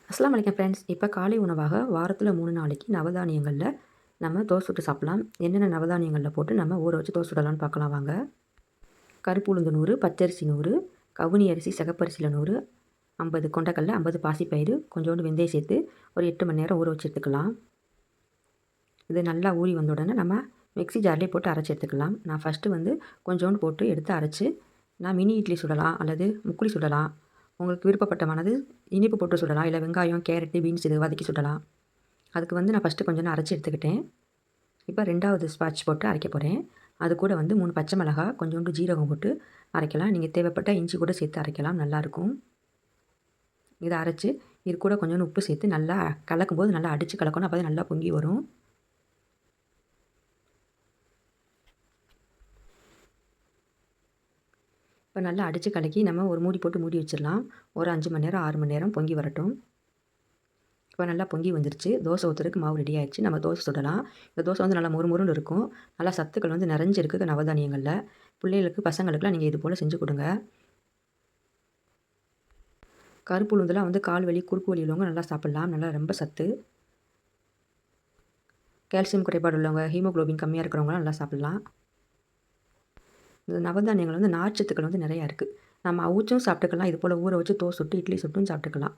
அஸ்ஸலாமு அலைக்கும் ஃப்ரெண்ட்ஸ். இப்போ காலை உணவாக வாரத்தில் 3 நாளைக்கு நவதானியங்களில் நம்ம தோசை சுட்டு சாப்பிடலாம். என்னென்ன நவதானியங்களில் போட்டு நம்ம ஊற வச்சு தோசை சுடலாம்னு பார்க்கலாம் வாங்க. கருப்பு உளுந்து 100, பச்சரிசி 100, கவுனி அரிசி சிகப்பரிசியில் 100, 50 கொண்டக்கடலை, 50 பாசிப்பயிறு, கொஞ்சோண்டு வெந்தயம் சேர்த்து ஒரு 8 மணி நேரம் ஊற வச்சு எடுத்துக்கலாம். இது நல்லா ஊறி வந்த உடனே நம்ம மிக்ஸி ஜார்லேயே போட்டு அரைச்சி எடுத்துக்கலாம். நான் ஃபஸ்ட்டு கொஞ்சோண்டு போட்டு எடுத்து அரைச்சி நான் மினி இட்லி சுடலாம் அல்லது முக்குளி சுடலாம். உங்களுக்கு விருப்பப்பட்டமானது இனிப்பு போட்டு சுடலாம், இல்லை வெங்காயம், கேரட்டு, பீன்ஸ் இது வதக்கி சுடலாம். அதுக்கு நான் ஃபஸ்ட்டு கொஞ்சம் அரைச்சி எடுத்துக்கிட்டேன். இப்போ 2வது ஸ்பாட்ச் போட்டு அரைக்க போகிறேன். அது கூட 3 பச்சை மிளகாய், கொஞ்சோண்டு ஜீரகம் போட்டு அரைக்கலாம். நீங்கள் தேவைப்பட்டால் இஞ்சி கூட சேர்த்து அரைக்கலாம், நல்லாயிருக்கும். இதை அரைச்சி இது கூட கொஞ்சோண்டு உப்பு சேர்த்து நல்லா கலக்கும்போது நல்லா அடித்து கலக்கணும், அப்போ தான் நல்லா பொங்கி வரும். இப்போ நல்லா அடித்து கலக்கி நம்ம ஒரு மூடி போட்டு மூடி வச்சிடலாம். ஒரு 5 மணி நேரம் 6 மணி நேரம் பொங்கி வரட்டும். இப்போ நல்லா பொங்கி வந்துருச்சு. தோசை ஊற்றுறதுக்கு மாவு ரெடி ஆகிடுச்சு. நம்ம தோசை சுடலாம். இந்த தோசை நல்லா மொறுமொறுன்னு இருக்கும். நல்லா சத்துக்கள் நிறைஞ்சிருக்கு நவதானியங்களில். பிள்ளைகளுக்கு பசங்களுக்குலாம் நீங்கள் இது போல் செஞ்சு கொடுங்க. கருப்பு உளுந்தெலாம் கால் வலி குறுக்கு வலி உள்ளவங்க நல்லா சாப்பிட்லாம். நல்லா ரொம்ப சத்து. கால்சியம் குறைபாடு உள்ளவங்க, ஹீமோக்ளோபின் கம்மியாக இருக்கிறவங்களாம் நல்லா சாப்பிட்லாம். இந்த நவதானியங்கள் நார்ச்சத்துக்கள் நிறையா இருக்குது. நம்ம அவிச்சும் சாப்பிட்டுக்கலாம், இது போல் ஊற வச்சு தோசை சுட்டு இட்லி சுட்டும் சாப்பிட்டுக்கலாம்.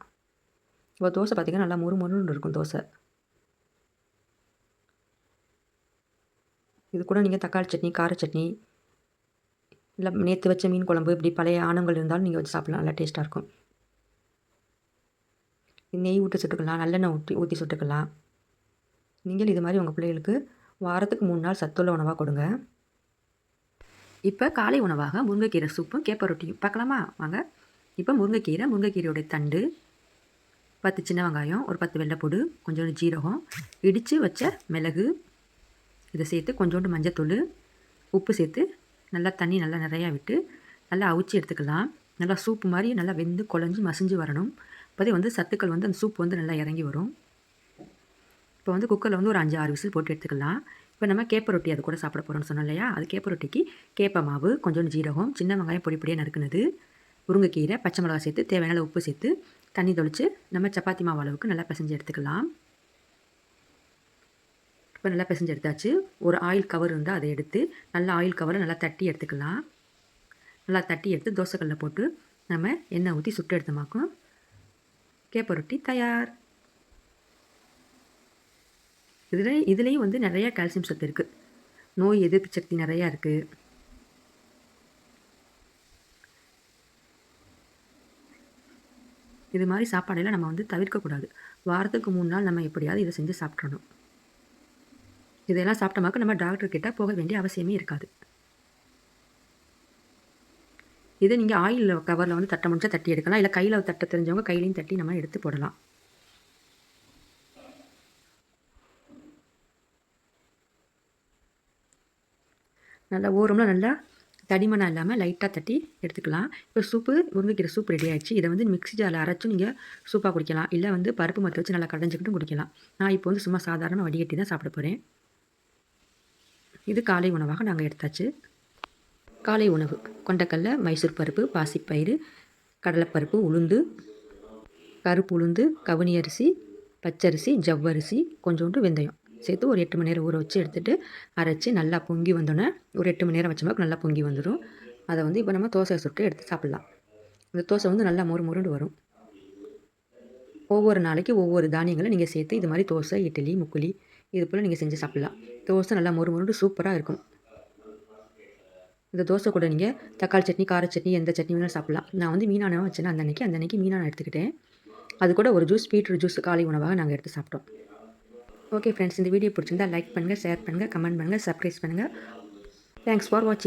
இப்போ தோசை பார்த்திங்கன்னா நல்லா மொறுமொறுன்னு இருக்கும் தோசை. இது கூட நீங்கள் தக்காளி சட்னி, கார சட்னி, இல்லை நேற்று வச்ச மீன் குழம்பு, இப்படி பழைய ஆணங்கள் இருந்தாலும் நீங்கள் வச்சு சாப்பிட்லாம், நல்லா டேஸ்ட்டாக இருக்கும். நெய் ஊற்றி சுட்டுக்கலாம், நல்லெண்ணெய் ஊற்றி சுட்டுக்கலாம். நீங்கள் இது மாதிரி உங்கள் பிள்ளைகளுக்கு வாரத்துக்கு 3 நாள் சத்துள்ள உணவாக கொடுங்க. இப்போ காலை உணவாக முருங்கைக்கீரை சூப்பும் கேப்ப ரொட்டியும் பார்க்கலாமா வாங்க. இப்போ முருங்கைக்கீரையோடைய தண்டு, 10 சின்ன வெங்காயம், ஒரு 10 வெள்ளைப்பூடு, கொஞ்சோண்டு ஜீரகம், இடித்து வச்ச மிளகு, இதை சேர்த்து கொஞ்சோண்டு மஞ்சத்தூள், உப்பு சேர்த்து நல்லா தண்ணி நல்லா நிறையா விட்டு நல்லா அவிச்சி எடுத்துக்கலாம். நல்லா சூப்பு மாதிரி நல்லா வெந்து குழஞ்சி மசிஞ்சு வரணும். அப்போதே சத்துக்கள் அந்த சூப்பு நல்லா இறங்கி வரும். இப்போ குக்கரில் ஒரு 5-6 விசில் போட்டு எடுத்துக்கலாம். இப்போ நம்ம கேப்ப ரொட்டி அது கூட சாப்பிட போகிறோம்னு சொன்னோம் இல்லையா, அது கேப்ப ரொட்டிக்கு கேப்ப மாவு, கொஞ்சோண்டு ஜீரகம், சின்ன வெங்காயம் பொடி பொடியாக நறுக்குனது, முருங்கைக்கீரை, பச்சை மிளகாய் சேர்த்து தேவையான உப்பு சேர்த்து தண்ணி தொளித்து நம்ம சப்பாத்தி மாவு அளவுக்கு நல்லா பிசைஞ்சு எடுத்துக்கலாம். இப்போ நல்லா பிசைஞ்சு எடுத்தாச்சு. ஒரு ஆயில் கவர் இருந்தால் அதை எடுத்து நல்லா ஆயில் கவரை நல்லா தட்டி எடுத்துக்கலாம். நல்லா தட்டி எடுத்து தோசைக்கல்லில் போட்டு நம்ம எண்ணெய் ஊற்றி சுட்டு எடுத்தமாக்கும் கேப்ப ரொட்டி தயார். இதுலேயும் நிறையா கால்சியம் சத்து இருக்குது. நோய் எதிர்ப்பு சக்தி நிறையா இருக்குது. இது மாதிரி சாப்பாடெல்லாம் நம்ம தவிர்க்கக்கூடாது. வாரத்துக்கு 3 நாள் நம்ம எப்படியாவது இதை செஞ்சு சாப்பிட்றணும். இதெல்லாம் சாப்பிட்டமாக்க நம்ம டாக்டர்கிட்ட போக வேண்டிய அவசியமே இருக்காது. இதை நீங்கள் ஆயில் கவரில் தட்ட முடிஞ்சால் தட்டி எடுக்கலாம், இல்லை கையில் தட்ட தெரிஞ்சவங்க கையிலையும் தட்டி நம்ம எடுத்து போடலாம். நல்லா ஓரம்லாம் நல்லா தடிமனாக இல்லாமல் லைட்டாக தட்டி எடுத்துக்கலாம். இப்போ முருங்கைக்கீரை சூப் ரெடி ஆகிடுச்சு. இதை மிக்ஸி ஜாரில் அரைச்சும் நீங்கள் சூப்பாக குடிக்கலாம், இல்லை பருப்பு மரத்தை வச்சு நல்லா கடைஞ்சிக்கிட்டும் குடிக்கலாம். நான் இப்போ சும்மா சாதாரண வடிகட்டி தான் சாப்பிட போகிறேன். இது காலை உணவாக நாங்கள் எடுத்தாச்சு. காலை உணவு கொண்டக்கடலை, மைசூர் பருப்பு, பாசிப்பயிறு, கடலைப்பருப்பு, உளுந்து, கருப்பு உளுந்து, கவுனி அரிசி, பச்சரிசி, ஜவ்வரிசி, கொஞ்சோண்டு வெந்தயம் சேர்த்து ஒரு 8 மணி நேரம் ஊற வச்சு எடுத்துகிட்டு அரைச்சி நல்லா பொங்கி வந்தோன்னே ஒரு 8 மணி நேரம் வச்சோம்னா நல்லா பொங்கி வந்துடும். அதை இப்போ நம்ம தோசை சுட்டு எடுத்து சாப்பிட்லாம். இந்த தோசை நல்லா மொறுமொருண்டு வரும். ஒவ்வொரு நாளைக்கு ஒவ்வொரு தானியங்களை நீங்கள் சேர்த்து இது மாதிரி தோசை, இட்லி, முக்குளி இது போல் நீங்கள் செஞ்சு சாப்பிட்லாம். தோசை நல்லா மொறுமொருண்டு சூப்பராக இருக்கும். இந்த தோசை கூட நீங்கள் தக்காளி சட்னி, கார சட்னி, எந்த சட்னி வேணாலும் சாப்பிட்லாம். நான் மீனானம் வச்சேன்னா அந்த அன்றைக்கி மீனானம் எடுத்துக்கிட்டேன். அது கூட ஒரு ஜூஸ், பீட்ரூட் ஜூஸ் காலை உணவாக நாங்கள் எடுத்து சாப்பிட்டோம். ஓகே ஃப்ரெண்ட்ஸ், இந்த வீடியோ பிடிச்சிருந்தால் லைக் பண்ணுங்கள், ஷேர் பண்ணுங்கள், கமெண்ட் பண்ணுங்கள், சப்ஸ்கிரைப் பண்ணுங்கள். தேங்க்ஸ் ஃபார் வாட்சிங்.